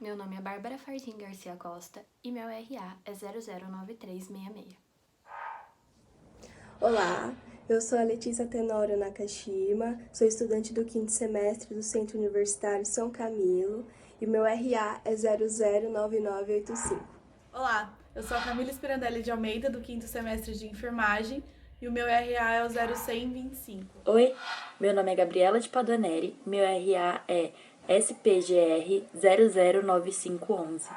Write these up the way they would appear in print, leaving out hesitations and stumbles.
Meu nome é Bárbara Farzin Garcia Costa e meu RA é 009366. Olá, eu sou a Letícia Tenório Nakashima, sou estudante do 5º semestre do Centro Universitário São Camilo e meu RA é 009985. Olá, eu sou a Camila Spirandelli de Almeida, do 5º semestre de enfermagem, e o meu RA é o 0125. Oi, meu nome é Gabriela de Padaneri, meu RA é SPGR 009511.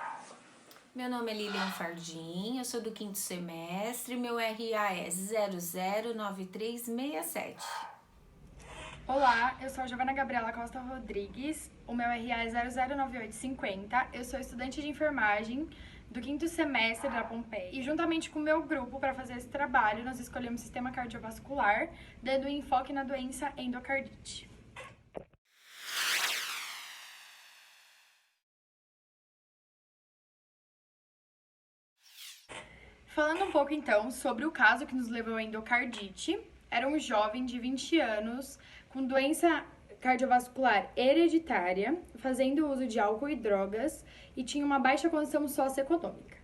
Meu nome é Lilian Fardim, eu sou do 5º semestre, meu RA é 009367. Olá, eu sou a Giovana Gabriela Costa Rodrigues, o meu RA é 009850, eu sou estudante de enfermagem do 5º semestre da Pompeia e juntamente com o meu grupo para fazer esse trabalho nós escolhemos sistema cardiovascular, dando enfoque na doença endocardite. Falando um pouco então sobre o caso que nos levou à endocardite, era um jovem de 20 anos com doença cardiovascular hereditária, fazendo uso de álcool e drogas e tinha uma baixa condição socioeconômica.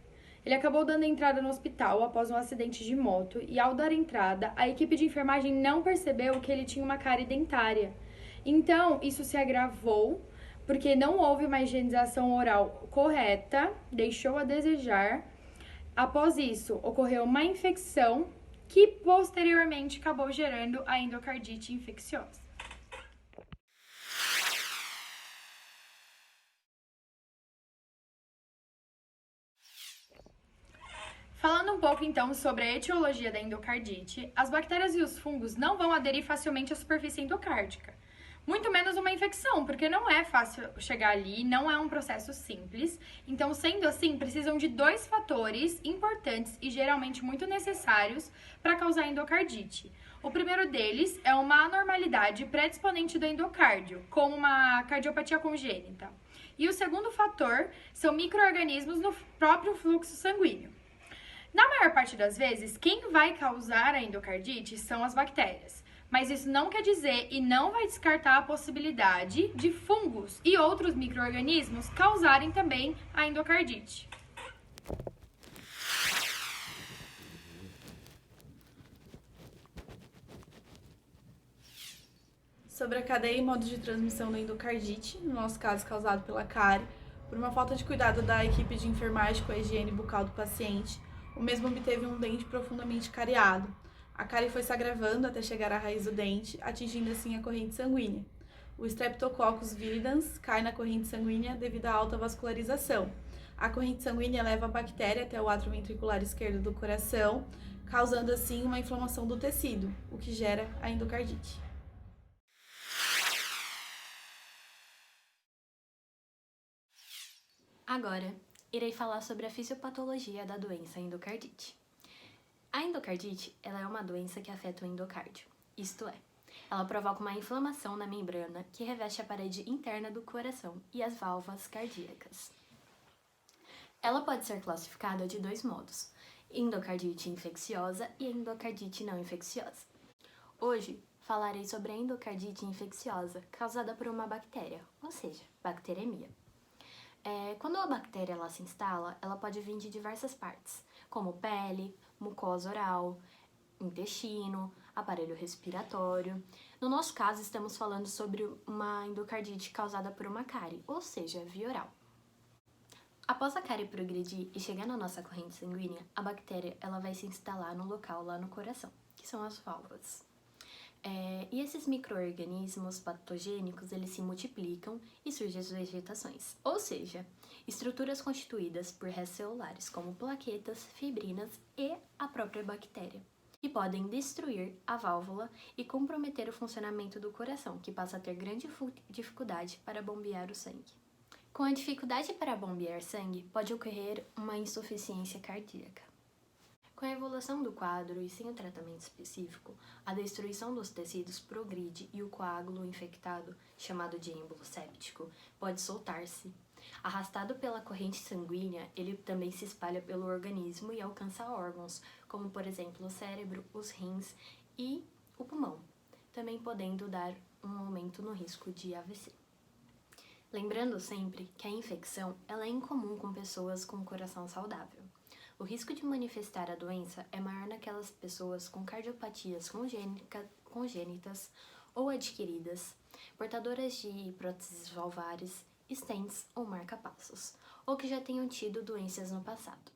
Ele acabou dando entrada no hospital após um acidente de moto e, ao dar entrada, a equipe de enfermagem não percebeu que ele tinha uma cárie dentária. Então, isso se agravou porque não houve uma higienização oral correta, deixou a desejar. Após isso, ocorreu uma infecção que posteriormente acabou gerando a endocardite infecciosa. Falando um pouco então sobre a etiologia da endocardite, as bactérias e os fungos não vão aderir facilmente à superfície endocárdica. Muito menos uma infecção, porque não é fácil chegar ali, não é um processo simples. Então, sendo assim, precisam de dois fatores importantes e geralmente muito necessários para causar endocardite. O primeiro deles é uma anormalidade predisponente do endocárdio, como uma cardiopatia congênita. E o segundo fator são micro-organismos no próprio fluxo sanguíneo. Na maior parte das vezes, quem vai causar a endocardite são as bactérias. Mas isso não quer dizer e não vai descartar a possibilidade de fungos e outros micro-organismos causarem também a endocardite. Sobre a cadeia e modo de transmissão da endocardite, no nosso caso causado pela cárie, por uma falta de cuidado da equipe de enfermagem com a higiene bucal do paciente, o mesmo obteve um dente profundamente cariado. A cárie foi se agravando até chegar à raiz do dente, atingindo assim a corrente sanguínea. O Streptococcus viridans cai na corrente sanguínea devido à alta vascularização. A corrente sanguínea leva a bactéria até o átrio ventricular esquerdo do coração, causando assim uma inflamação do tecido, o que gera a endocardite. Agora, irei falar sobre a fisiopatologia da doença endocardite. A endocardite, ela é uma doença que afeta o endocárdio, isto é, ela provoca uma inflamação na membrana que reveste a parede interna do coração e as válvulas cardíacas. Ela pode ser classificada de dois modos, endocardite infecciosa e endocardite não infecciosa. Hoje, falarei sobre a endocardite infecciosa causada por uma bactéria, ou seja, bacteremia. Quando a bactéria ela se instala, ela pode vir de diversas partes, como pele, mucosa oral, intestino, aparelho respiratório. No nosso caso, estamos falando sobre uma endocardite causada por uma cárie, ou seja, via oral. Após a cárie progredir e chegar na nossa corrente sanguínea, a bactéria ela vai se instalar no local lá no coração, que são as válvulas. E esses micro-organismos patogênicos, eles se multiplicam e surgem as vegetações, ou seja, estruturas constituídas por restos celulares, como plaquetas, fibrinas e a própria bactéria, que podem destruir a válvula e comprometer o funcionamento do coração, que passa a ter grande dificuldade para bombear o sangue. Com a dificuldade para bombear sangue, pode ocorrer uma insuficiência cardíaca. Com a evolução do quadro e sem o tratamento específico, a destruição dos tecidos progride e o coágulo infectado, chamado de êmbolo séptico, pode soltar-se. Arrastado pela corrente sanguínea, ele também se espalha pelo organismo e alcança órgãos, como por exemplo o cérebro, os rins e o pulmão, também podendo dar um aumento no risco de AVC. Lembrando sempre que a infecção ela é incomum com pessoas com coração saudável. O risco de manifestar a doença é maior naquelas pessoas com cardiopatias congênitas ou adquiridas, portadoras de próteses valvares, stents ou marca-passos, ou que já tenham tido doenças no passado.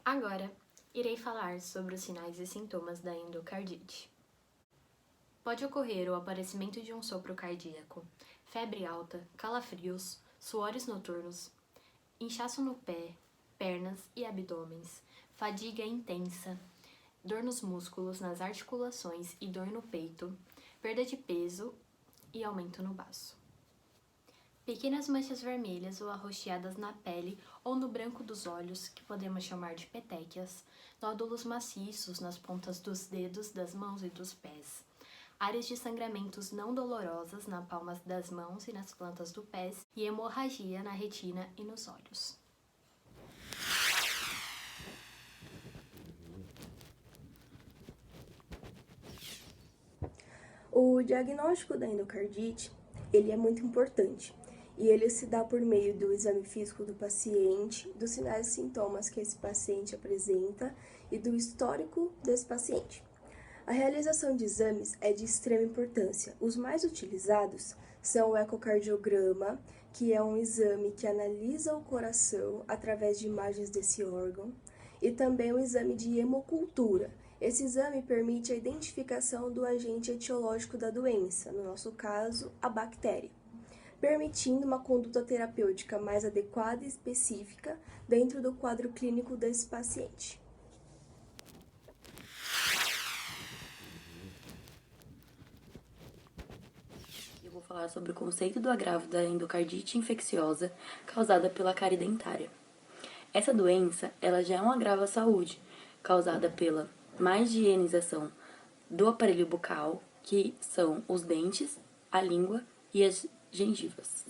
Agora, irei falar sobre os sinais e sintomas da endocardite. Pode ocorrer o aparecimento de um sopro cardíaco, febre alta, calafrios, suores noturnos, inchaço no pé, pernas e abdômenes, fadiga intensa, dor nos músculos, nas articulações e dor no peito, perda de peso e aumento no baço. Pequenas manchas vermelhas ou arroxeadas na pele ou no branco dos olhos, que podemos chamar de petequias, nódulos maciços nas pontas dos dedos, das mãos e dos pés, áreas de sangramentos não dolorosas na palmas das mãos e nas plantas dos pés e hemorragia na retina e nos olhos. O diagnóstico da endocardite, ele é muito importante e ele se dá por meio do exame físico do paciente, dos sinais e sintomas que esse paciente apresenta e do histórico desse paciente. A realização de exames é de extrema importância. Os mais utilizados são o ecocardiograma, que é um exame que analisa o coração através de imagens desse órgão, e também o exame de hemocultura. Esse exame permite a identificação do agente etiológico da doença, no nosso caso, a bactéria, permitindo uma conduta terapêutica mais adequada e específica dentro do quadro clínico desse paciente. Eu vou falar sobre o conceito do agravo da endocardite infecciosa causada pela cárie dentária. Essa doença, ela já é um agravo à saúde, causada pela má higienização do aparelho bucal, que são os dentes, a língua e as gengivas.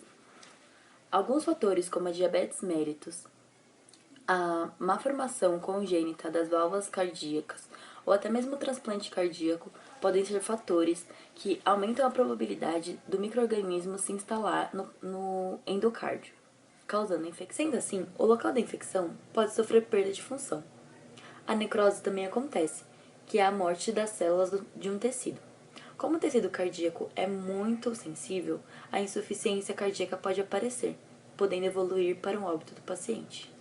Alguns fatores, como a diabetes mellitus, a má formação congênita das válvulas cardíacas ou até mesmo o transplante cardíaco, podem ser fatores que aumentam a probabilidade do micro-organismo se instalar no endocárdio, causando infecção. Sendo assim, o local da infecção pode sofrer perda de função. A necrose também acontece, que é a morte das células de um tecido. Como o tecido cardíaco é muito sensível, a insuficiência cardíaca pode aparecer, podendo evoluir para um óbito do paciente.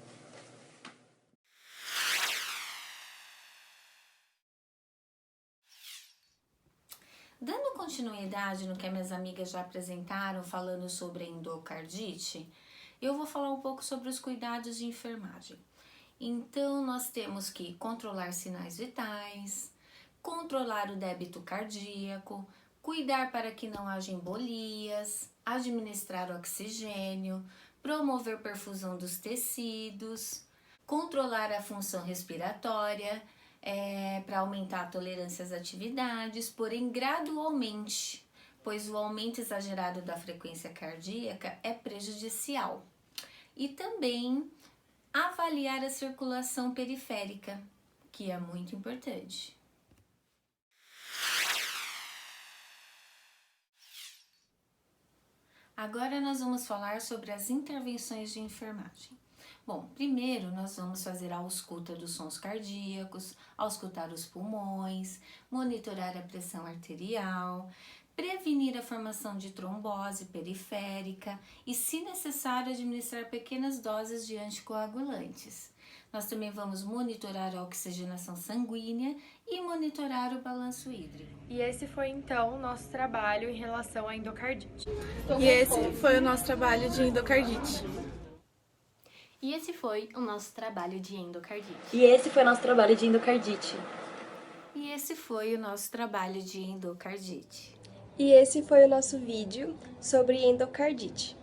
Dando continuidade no que as minhas amigas já apresentaram, falando sobre a endocardite, eu vou falar um pouco sobre os cuidados de enfermagem. Então, nós temos que controlar sinais vitais, controlar o débito cardíaco, cuidar para que não haja embolias, administrar oxigênio, promover perfusão dos tecidos, controlar a função respiratória, para aumentar a tolerância às atividades, porém gradualmente, pois o aumento exagerado da frequência cardíaca é prejudicial. E também avaliar a circulação periférica, que é muito importante. Agora nós vamos falar sobre as intervenções de enfermagem. Bom, primeiro nós vamos fazer a ausculta dos sons cardíacos, auscultar os pulmões, monitorar a pressão arterial, prevenir a formação de trombose periférica e, se necessário, administrar pequenas doses de anticoagulantes. Nós também vamos monitorar a oxigenação sanguínea e monitorar o balanço hídrico. E esse foi então o nosso trabalho em relação à endocardite. E esse foi o nosso trabalho de endocardite. E esse foi o nosso trabalho de endocardite. E esse foi o nosso trabalho de endocardite. E esse foi o nosso trabalho de endocardite. E esse foi o nosso vídeo sobre endocardite.